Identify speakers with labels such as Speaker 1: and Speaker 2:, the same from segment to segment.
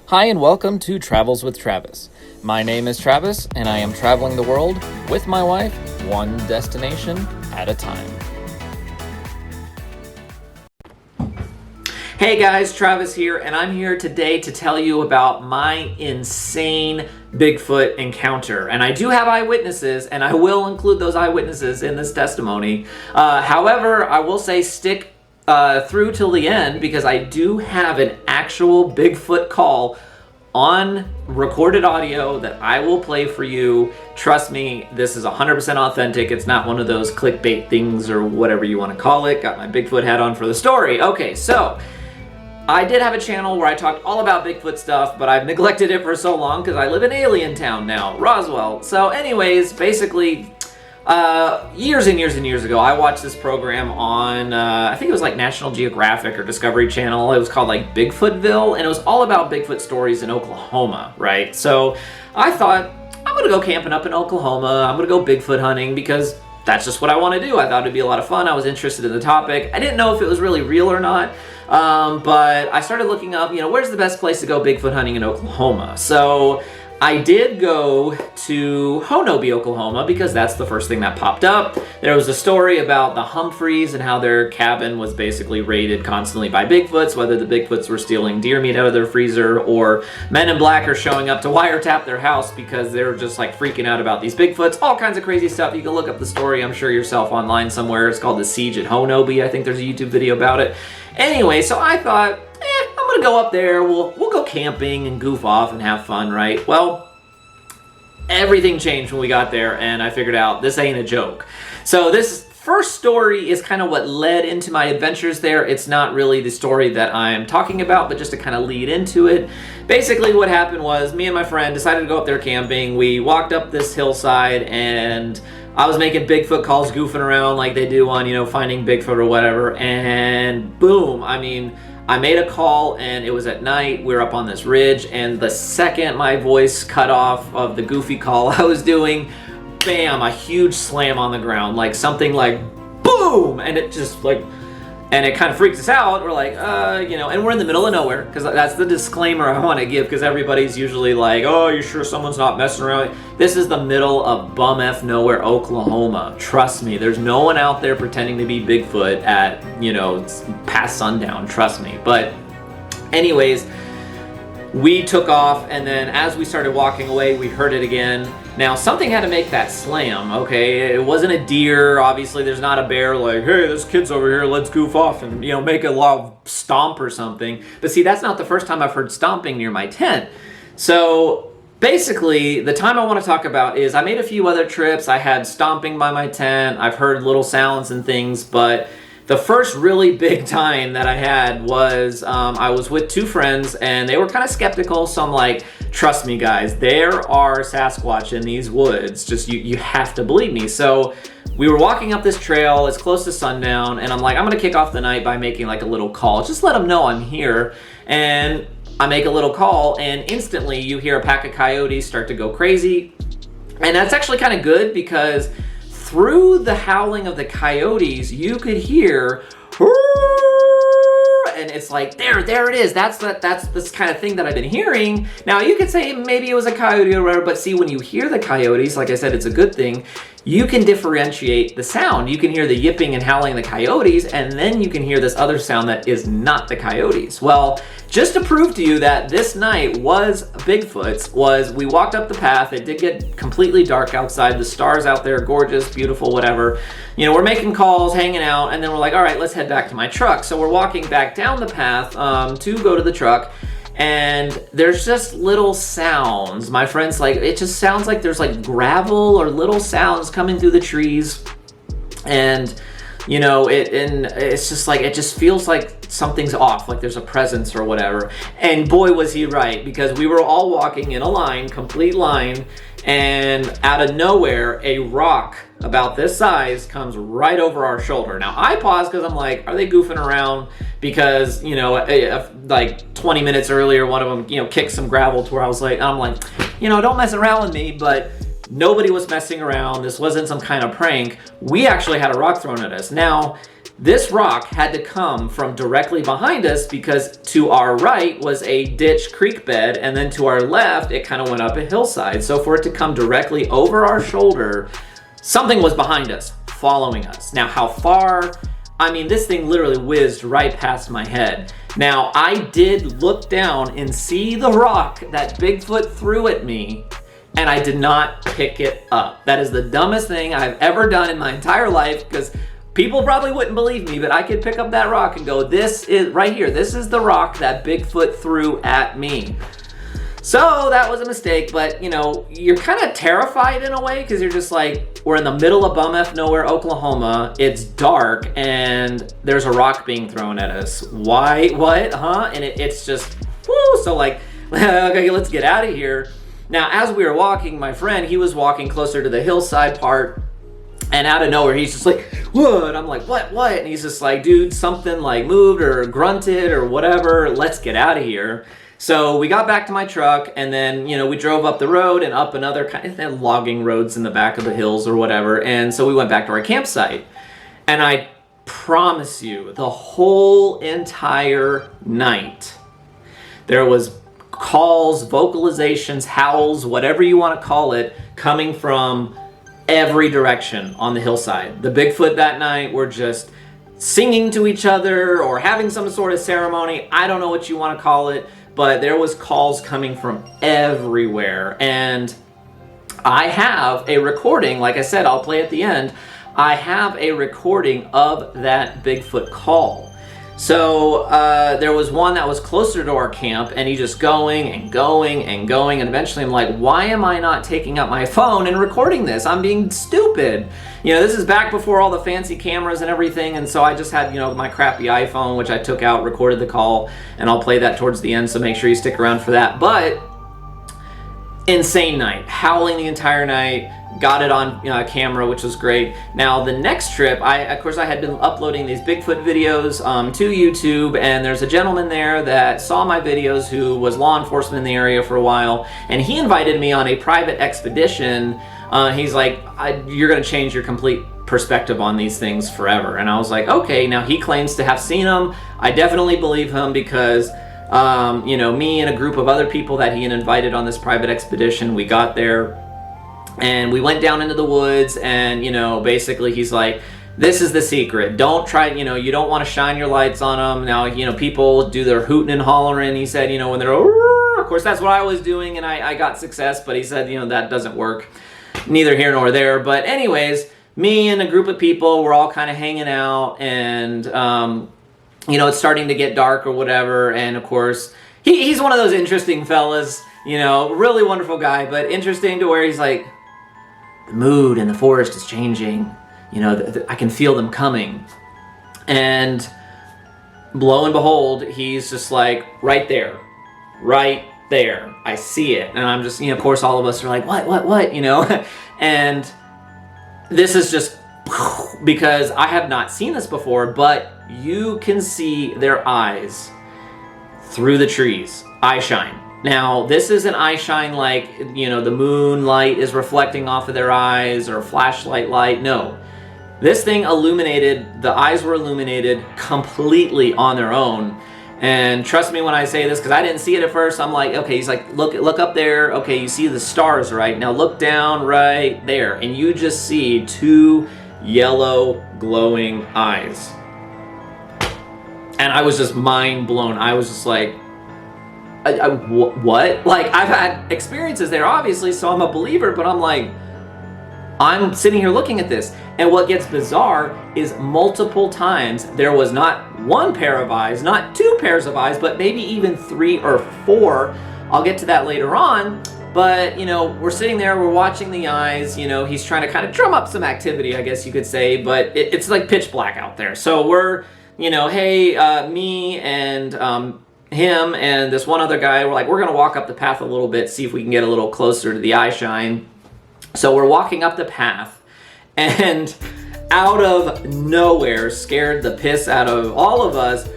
Speaker 1: Hi and welcome to Travels with Travis. My name is Travis and I am traveling the world with my wife, one destination at a time. Hey guys, Travis here, and I'm here today to tell you about my insane Bigfoot encounter. And I do have eyewitnesses, and I will include those eyewitnesses in this testimony. However, I will say stick through till the end because I do have an actual Bigfoot call on recorded audio that I will play for you. Trust me, this is 100% authentic. It's not one of those clickbait things or whatever you want to call it. Got my Bigfoot hat on for the story. Okay, so I did have a channel where I talked all about Bigfoot stuff, but I've neglected it for so long because I live in Alien Town now, Roswell. So anyways, basically, years and years and years ago, I watched this program on, I think it was like National Geographic or Discovery Channel. It was called like Bigfootville, and it was all about Bigfoot stories in Oklahoma, right? So I thought, I'm gonna go camping up in Oklahoma. I'm gonna go Bigfoot hunting because that's just what I want to do. I thought it'd be a lot of fun. I was interested in the topic. I didn't know if it was really real or not, but I started looking up, where's the best place to go Bigfoot hunting in Oklahoma? So I did go to Honobi, Oklahoma, because that's the first thing that popped up. There was a story about the Humphreys and how their cabin was basically raided constantly by Bigfoots, whether the Bigfoots were stealing deer meat out of their freezer or Men in Black are showing up to wiretap their house because they're just like freaking out about these Bigfoots. All kinds of crazy stuff. You can look up the story, I'm sure yourself online somewhere. It's called The Siege at Honobi. I think there's a YouTube video about it. Anyway, so I thought, I'm gonna go up there, we'll go camping and goof off and have fun, right? Well, everything changed when we got there and I figured out this ain't a joke. So this first story is kind of what led into my adventures there. It's not really the story that I'm talking about, but just to kind of lead into it. Basically what happened was me and my friend decided to go up there camping. We walked up this hillside and I was making Bigfoot calls, goofing around like they do on, Finding Bigfoot or whatever, and boom, I made a call and it was at night. We were up on this ridge, and the second my voice cut off of the goofy call I was doing, bam, a huge slam on the ground, like something like boom, and it just and it kind of freaks us out. We're like, and we're in the middle of nowhere, because that's the disclaimer I want to give, because everybody's usually like, oh, you sure someone's not messing around? This is the middle of bum F nowhere, Oklahoma. Trust me, there's no one out there pretending to be Bigfoot at, past sundown, trust me. But anyways, we took off, and then as we started walking away, we heard it again. Now, something had to make that slam, okay? It wasn't a deer. Obviously, there's not a bear like, hey, this kid's over here, let's goof off and, make a loud stomp or something. But see, that's not the first time I've heard stomping near my tent. So basically, the time I want to talk about is I made a few other trips. I had stomping by my tent. I've heard little sounds and things, but the first really big time that I had was I was with two friends and they were kind of skeptical. So I'm like, trust me guys, there are Sasquatch in these woods. Just you have to believe me. So we were walking up this trail. It's close to sundown. And I'm like, I'm going to kick off the night by making like a little call. Just let them know I'm here. And I make a little call and instantly you hear a pack of coyotes start to go crazy. And that's actually kind of good because through the howling of the coyotes, you could hear, and it's like, there it is. That's this kind of thing that I've been hearing. Now, you could say maybe it was a coyote or whatever, but see, when you hear the coyotes, like I said, it's a good thing. You can differentiate the sound. You can hear the yipping and howling of the coyotes, and then you can hear this other sound that is not the coyotes. Well, just to prove to you that this night was Bigfoot's, we walked up the path. It did get completely dark outside. The stars out there, gorgeous, beautiful, whatever. We're making calls, hanging out, and then we're like, all right, let's head back to my truck. So we're walking back down the path to go to the truck. And there's just little sounds. My friend's like, it just sounds like there's like gravel or little sounds coming through the trees. And, it's just like, it just feels like something's off, like there's a presence or whatever. And boy, was he right, because we were all walking in a line, complete line, and out of nowhere, a rock about this size comes right over our shoulder. Now, I pause because I'm like, are they goofing around? Because, like 20 minutes earlier, one of them, kicked some gravel to where I'm like, don't mess around with me. But nobody was messing around. This wasn't some kind of prank. We actually had a rock thrown at us. Now, This rock had to come from directly behind us because to our right was a ditch creek bed, and then to our left, it kind of went up a hillside. So for it to come directly over our shoulder, something was behind us, following us. Now, how far? I mean, this thing literally whizzed right past my head. Now, I did look down and see the rock that Bigfoot threw at me, and I did not pick it up. That is the dumbest thing I've ever done in my entire life, because people probably wouldn't believe me, but I could pick up that rock and go, this is right here. This is the rock that Bigfoot threw at me. So that was a mistake, but you know, you're kind of terrified in a way because you're just like, we're in the middle of bum F nowhere, Oklahoma. It's dark and there's a rock being thrown at us. Why? What? Huh? And it's just, whoo. So like, okay, let's get out of here. Now, as we were walking, my friend, he was walking closer to the hillside part. And out of nowhere, he's just like, what? I'm like, what? And he's just like, dude, something like moved or grunted or whatever. Let's get out of here. So we got back to my truck, and then, you know, we drove up the road and up another kind of logging roads in the back of the hills or whatever. And so we went back to our campsite. And I promise you, the whole entire night, there was calls, vocalizations, howls, whatever you want to call it, coming from every direction on the hillside. The Bigfoot that night were just singing to each other or having some sort of ceremony. I don't know what you want to call it, but there was calls coming from everywhere. And I have a recording, like I said, I'll play at the end. I have a recording of that Bigfoot call. So there was one that was closer to our camp, and he just going and going and going, and eventually I'm like, why am I not taking up my phone and recording this? I'm being stupid. You know, this is back before all the fancy cameras and everything, and so I just had, you know, my crappy iPhone, which I took out, recorded the call, and I'll play that towards the end, so make sure you stick around for that. But insane night, howling the entire night. Got it on camera, which was great. Now the next trip, of course I had been uploading these Bigfoot videos to YouTube, and there's a gentleman there that saw my videos who was law enforcement in the area for a while, and he invited me on a private expedition. He's like, you're gonna change your complete perspective on these things forever. And I was like, okay. Now he claims to have seen them. I definitely believe him because you know, me and a group of other people that he had invited on this private expedition, we got there and we went down into the woods, and, you know, basically he's like, this is the secret. Don't try, you know, you don't want to shine your lights on them. Now, you know, people do their hooting and hollering. He said, you know, when they're, of course, that's what I was doing, and I got success, but he said, you know, that doesn't work. Neither here nor there. But anyways, me and a group of people were all kind of hanging out, and, you know, it's starting to get dark or whatever. And of course, he's one of those interesting fellas, you know, really wonderful guy, but interesting to where he's like, the mood in the forest is changing. You know, I can feel them coming. And lo and behold, he's just like, right there. I see it. And I'm just, you know, of course, all of us are like, what, you know? And this is just because I have not seen this before, but you can see their eyes through the trees. Eye shine. Now, this isn't eye shine like, you know, the moonlight is reflecting off of their eyes or flashlight light. No. This thing illuminated, the eyes were illuminated completely on their own. And trust me when I say this, because I didn't see it at first. I'm like, okay, he's like, look up there. Okay, you see the stars, right? Now look down right there. And you just see two yellow glowing eyes. And I was just mind blown. I was just like, what? Like, I've had experiences there, obviously, so I'm a believer, but I'm like, I'm sitting here looking at this. And what gets bizarre is multiple times there was not one pair of eyes, not two pairs of eyes, but maybe even 3 or 4. I'll get to that later on. But, you know, we're sitting there, we're watching the eyes, you know, he's trying to kind of drum up some activity, I guess you could say, but it's like pitch black out there. So we're, you know, hey, me and him and this one other guy, we're like, we're going to walk up the path a little bit, see if we can get a little closer to the eye shine. So we're walking up the path, and out of nowhere, scared the piss out of all of us.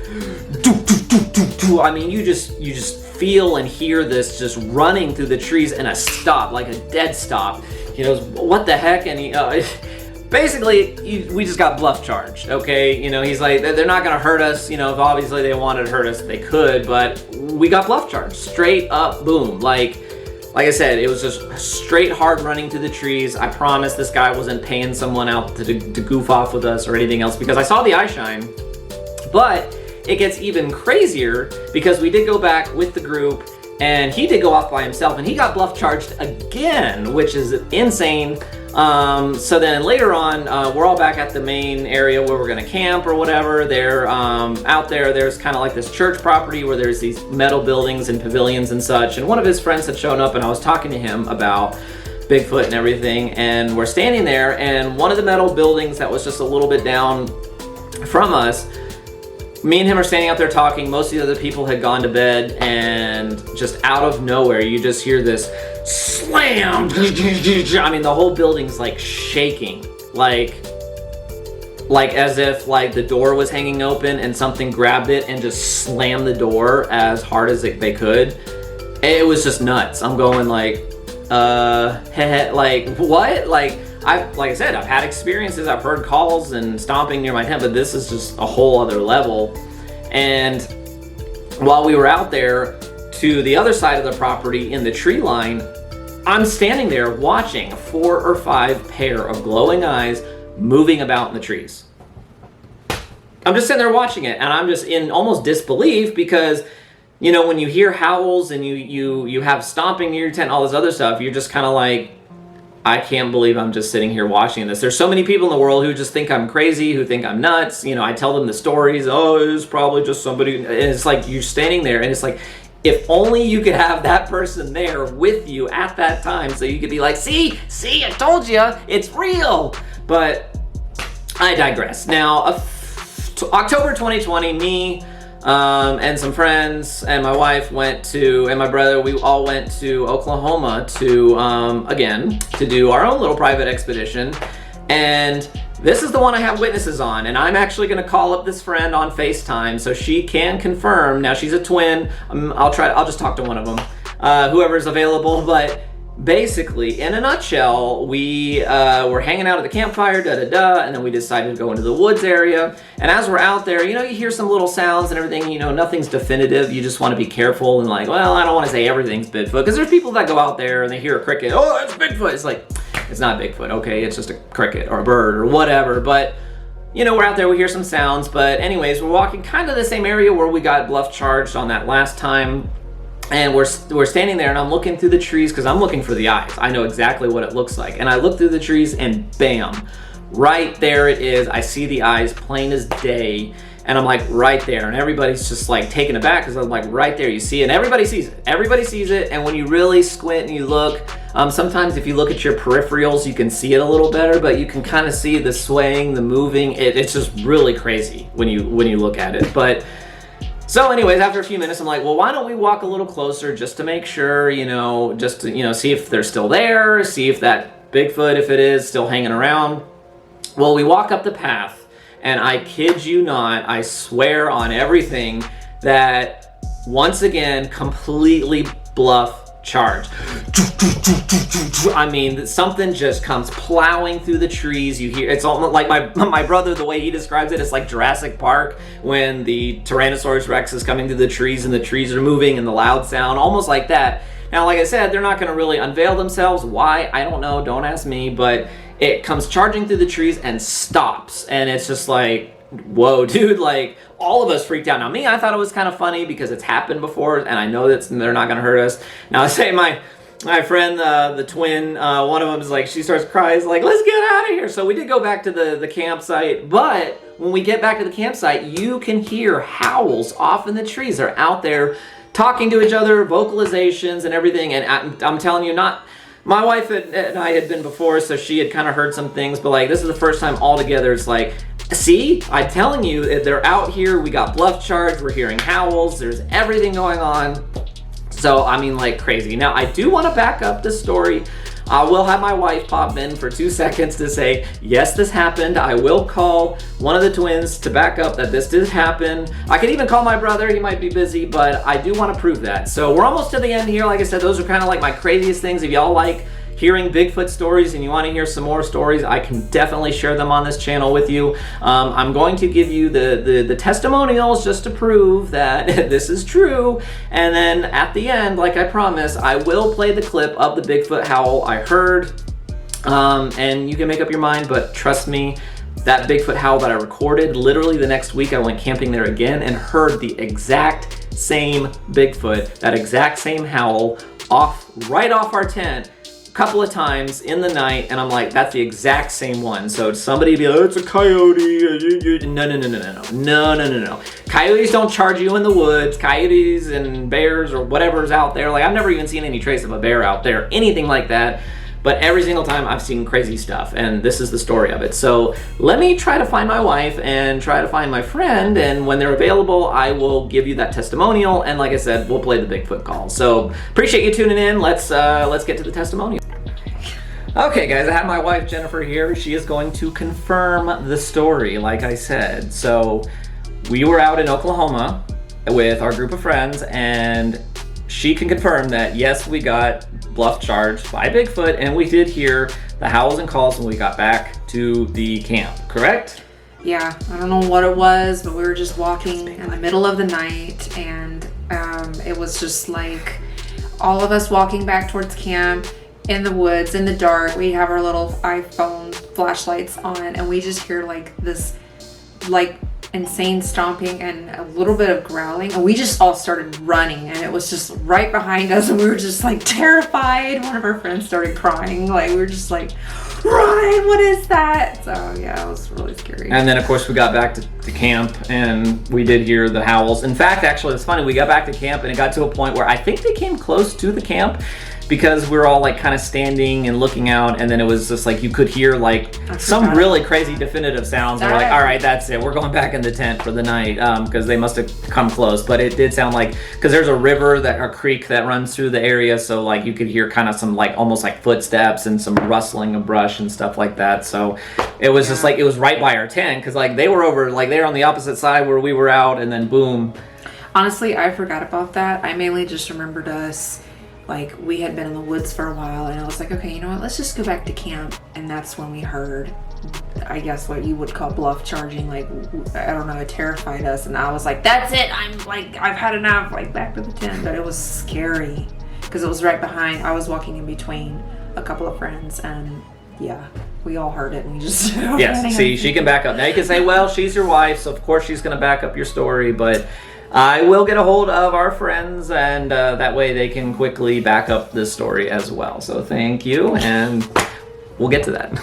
Speaker 1: I mean, you just feel and hear this just running through the trees, and a stop, like a dead stop. He goes, what the heck? And he, basically, we just got bluff charged, okay? You know, he's like, they're not gonna hurt us. You know, if obviously they wanted to hurt us, they could, but we got bluff charged. Straight up, boom. Like I said, it was just straight hard running through the trees. I promise this guy wasn't paying someone out to goof off with us or anything else, because I saw the eye shine. But it gets even crazier because we did go back with the group, and he did go off by himself, and he got bluff charged again, which is insane. So then later on, we're all back at the main area where we're gonna camp or whatever. They're out there, there's kind of like this church property where there's these metal buildings and pavilions and such, and one of his friends had shown up, and I was talking to him about Bigfoot and everything, and we're standing there, and one of the metal buildings that was just a little bit down from us, me and him are standing out there talking. Most of the other people had gone to bed, and just out of nowhere, you just hear this slam. I mean, the whole building's like shaking, like as if like the door was hanging open and something grabbed it and just slammed the door as hard as they could. It was just nuts. I'm going like, like what? Like I said, I've had experiences, I've heard calls and stomping near my tent, but this is just a whole other level. And while we were out there to the other side of the property in the tree line, I'm standing there watching 4 or 5 pair of glowing eyes moving about in the trees. I'm just sitting there watching it, and I'm just in almost disbelief because, you know, when you hear howls and you have stomping near your tent, all this other stuff, you're just kind of like, I can't believe I'm just sitting here watching this. There's so many people in the world who just think I'm crazy, who think I'm nuts. You know, I tell them the stories. Oh, it was probably just somebody. And it's like you're standing there, and it's like, if only you could have that person there with you at that time, so you could be like, see, I told you, it's real. But I digress. Now, October 2020, me and some friends and my wife and my brother, we all went to Oklahoma to, again, to do our own little private expedition. And this is the one I have witnesses on, and I'm actually going to call up this friend on FaceTime so she can confirm. Now, she's a twin. I'll just talk to one of them, whoever's available. But basically, in a nutshell, we were hanging out at the campfire, and then we decided to go into the woods area. And as we're out there, you know, you hear some little sounds and everything. You know, nothing's definitive. You just want to be careful and like, well, I don't want to say everything's Bigfoot, because there's people that go out there and they hear a cricket. Oh, it's Bigfoot. It's like, it's not Bigfoot, okay? It's just a cricket or a bird or whatever. But, you know, we're out there, we hear some sounds. But anyways, we're walking kind of the same area where we got bluff charged on that last time. And we're standing there, and I'm looking through the trees because I'm looking for the eyes. I know exactly what it looks like. And I look through the trees, and bam, right there it is. I see the eyes plain as day. And I'm like, right there. And everybody's just like taken aback because I'm like, right there, you see it. And everybody sees it. Everybody sees it. And when you really squint and you look, sometimes if you look at your peripherals, you can see it a little better, but you can kind of see the swaying, the moving. It's just really crazy when you look at it. But so anyways, after a few minutes, I'm like, well, why don't we walk a little closer just to make sure, you know, just to, you know, see if they're still there, see if that Bigfoot, if it is, still hanging around. Well, we walk up the path. And I kid you not, I swear on everything that once again, completely bluff charged. I mean, something just comes plowing through the trees. You hear, it's almost like my brother, the way he describes it, it's like Jurassic Park when the Tyrannosaurus Rex is coming through the trees and the trees are moving and the loud sound, almost like that. Now, like I said, they're not going to really unveil themselves. Why? I don't know. Don't ask me. But it comes charging through the trees and stops. And it's just like, whoa, dude, like all of us freaked out. Now, me, I thought it was kind of funny because it's happened before and I know that they're not going to hurt us. Now, I say my friend, the twin, one of them is like, she starts crying, like, let's get out of here. So we did go back to the campsite. But when we get back to the campsite, you can hear howls off in the trees. They're out there talking to each other, vocalizations and everything. And I'm telling you, my wife and I had been before, so she had kind of heard some things, but like this is the first time all together. It's like, see, I'm telling you, they're out here. We got bluff charged. We're hearing howls. There's everything going on. So, I mean, like crazy. Now, I do want to back up the story. I will have my wife pop in for 2 seconds to say, yes, this happened. I will call one of the twins to back up that this did happen. I could even call my brother. He might be busy, but I do want to prove that. So we're almost to the end here. Like I said, those are kind of like my craziest things. If y'all like, hearing Bigfoot stories and you want to hear some more stories, I can definitely share them on this channel with you. I'm going to give you the testimonials just to prove that this is true. And then at the end, like I promised, I will play the clip of the Bigfoot howl I heard. And you can make up your mind, but trust me, that Bigfoot howl that I recorded, literally the next week I went camping there again and heard the exact same Bigfoot, that exact same howl, right off our tent a couple of times in the night, and I'm like, that's the exact same one. So somebody be like, it's a coyote. No. Coyotes don't charge you in the woods. Coyotes and bears or whatever's out there, like I've never even seen any trace of a bear out there, anything like that. But every single time I've seen crazy stuff, and this is the story of it. So let me try to find my wife and try to find my friend, and when they're available, I will give you that testimonial, and like I said, we'll play the Bigfoot call. So appreciate you tuning in. Let's get to the testimonial. Okay guys, I have my wife Jennifer here. She is going to confirm the story, like I said. So we were out in Oklahoma with our group of friends, and she can confirm that yes, we got bluff charged by Bigfoot, and we did hear the howls and calls when we got back to the camp, correct?
Speaker 2: Yeah, I don't know what it was, but we were just walking in the middle of the night, and it was just like all of us walking back towards camp in the woods, in the dark. We have our little iPhone flashlights on, and we just hear like this like insane stomping and a little bit of growling, and we just all started running, and it was just right behind us, and we were just like terrified. One of our friends started crying, like we were just like, Ryan, what is that? So yeah, it was really scary.
Speaker 1: And then of course we got back to camp, and we did hear the howls. In fact, actually it's funny, we got back to camp and it got to a point where I think they came close to the camp, because we were all like kind of standing and looking out, and then it was just like you could hear like some really crazy definitive sounds. We're like, all right, that's it, we're going back in the tent for the night, because they must have come close. But it did sound like, because there's a river, a creek that runs through the area, so like you could hear kind of some like almost like footsteps and some rustling of brush and stuff like that. So it was just like, it was right by our tent, because like they were over, like they were on the opposite side where we were out, and then boom.
Speaker 2: Honestly, I forgot about that. I mainly just remembered us, like we had been in the woods for a while, and I was like, okay, you know what, let's just go back to camp. And that's when we heard, I guess what you would call bluff charging, like I don't know, it terrified us, and I was like, that's it, I'm like, I've had enough, like back to the tent. But it was scary because it was right behind. I was walking in between a couple of friends, and yeah, we all heard it, and we just
Speaker 1: yes, see, she can back up. Now you can say, well, she's your wife, so of course she's going to back up your story, but I will get a hold of our friends, and that way they can quickly back up this story as well. So thank you, and we'll get to that.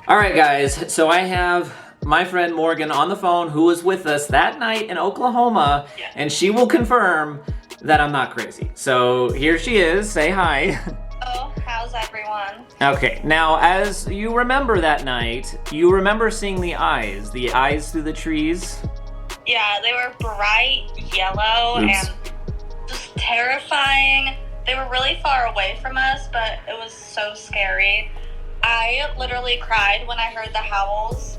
Speaker 1: All right, guys, so I have my friend Morgan on the phone, who was with us that night in Oklahoma, and she will confirm that I'm not crazy. So here she is. Say hi.
Speaker 3: Hello, how's everyone?
Speaker 1: Okay, now as you remember that night, you remember seeing the eyes through the trees?
Speaker 3: Yeah, they were bright yellow and just terrifying. They were really far away from us, but it was so scary. I literally cried when I heard the howls.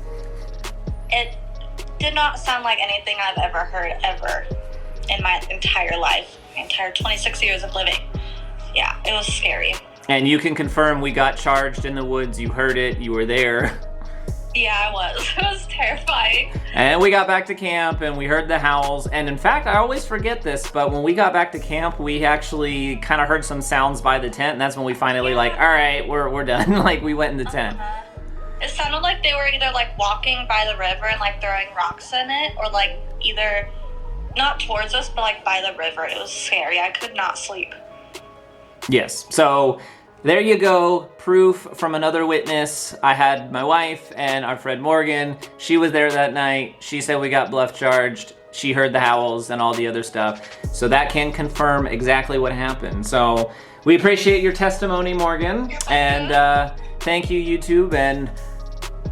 Speaker 3: It did not sound like anything I've ever heard ever in my entire life, my entire 26 years of living. Yeah, it was scary.
Speaker 1: And you can confirm we got charged in the woods. You heard it. You were there.
Speaker 3: Yeah, I was. It was terrifying.
Speaker 1: And we got back to camp, and we heard the howls. And in fact, I always forget this, but when we got back to camp, we actually kind of heard some sounds by the tent. And that's when we finally like, all right, we're done. Like we went in the tent.
Speaker 3: It sounded like they were either like walking by the river and like throwing rocks in it, or like either not towards us, but like by the river. It was scary. I could not sleep.
Speaker 1: Yes. So there you go, proof from another witness. I had my wife and our friend Morgan. She was there that night. She said we got bluff charged. She heard the howls and all the other stuff. So that can confirm exactly what happened. So we appreciate your testimony, Morgan. And thank you, YouTube, and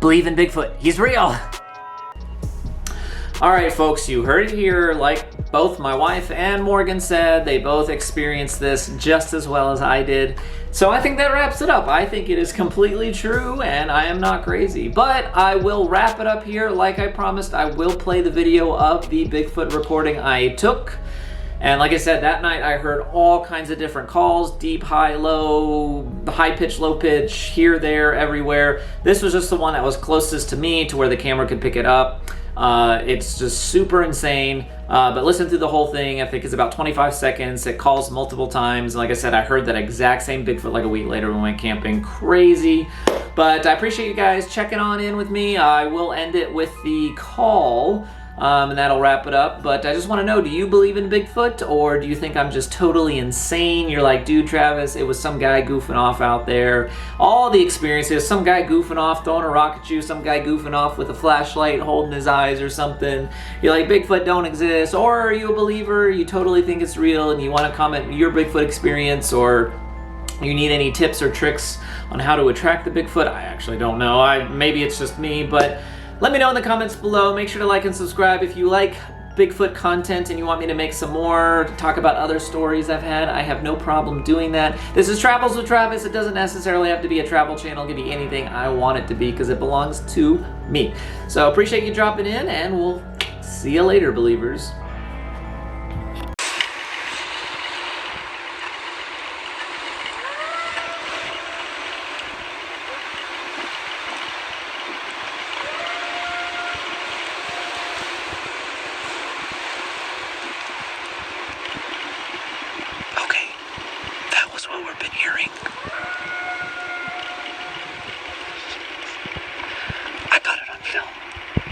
Speaker 1: believe in Bigfoot. He's real. All right, folks, you heard it here. Like both my wife and Morgan said, they both experienced this just as well as I did. So I think that wraps it up. I think it is completely true, and I am not crazy. But I will wrap it up here. Like I promised, I will play the video of the Bigfoot recording I took. And like I said, that night I heard all kinds of different calls, deep, high, low, high pitch, low pitch, here, there, everywhere. This was just the one that was closest to me to where the camera could pick it up. It's just super insane, but listen through the whole thing. I think it's about 25 seconds. It calls multiple times. And like I said, I heard that exact same Bigfoot like a week later when we went camping. Crazy. But I appreciate you guys checking on in with me. I will end it with the call, and that'll wrap it up. But I just want to know, do you believe in Bigfoot, or do you think I'm just totally insane? You're like, dude, Travis, it was some guy goofing off out there. All the experiences, some guy goofing off, throwing a rock at you, some guy goofing off with a flashlight, holding his eyes or something. You're like, Bigfoot don't exist. Or are you a believer? You totally think it's real, and you want to comment your Bigfoot experience, or you need any tips or tricks on how to attract the Bigfoot? I actually don't know. Maybe it's just me, but let me know in the comments below. Make sure to like and subscribe if you like Bigfoot content and you want me to make some more, talk about other stories I've had. I have no problem doing that. This is Travels with Travis. It doesn't necessarily have to be a travel channel. It can be anything I want it to be because it belongs to me. So appreciate you dropping in, and we'll see you later, believers.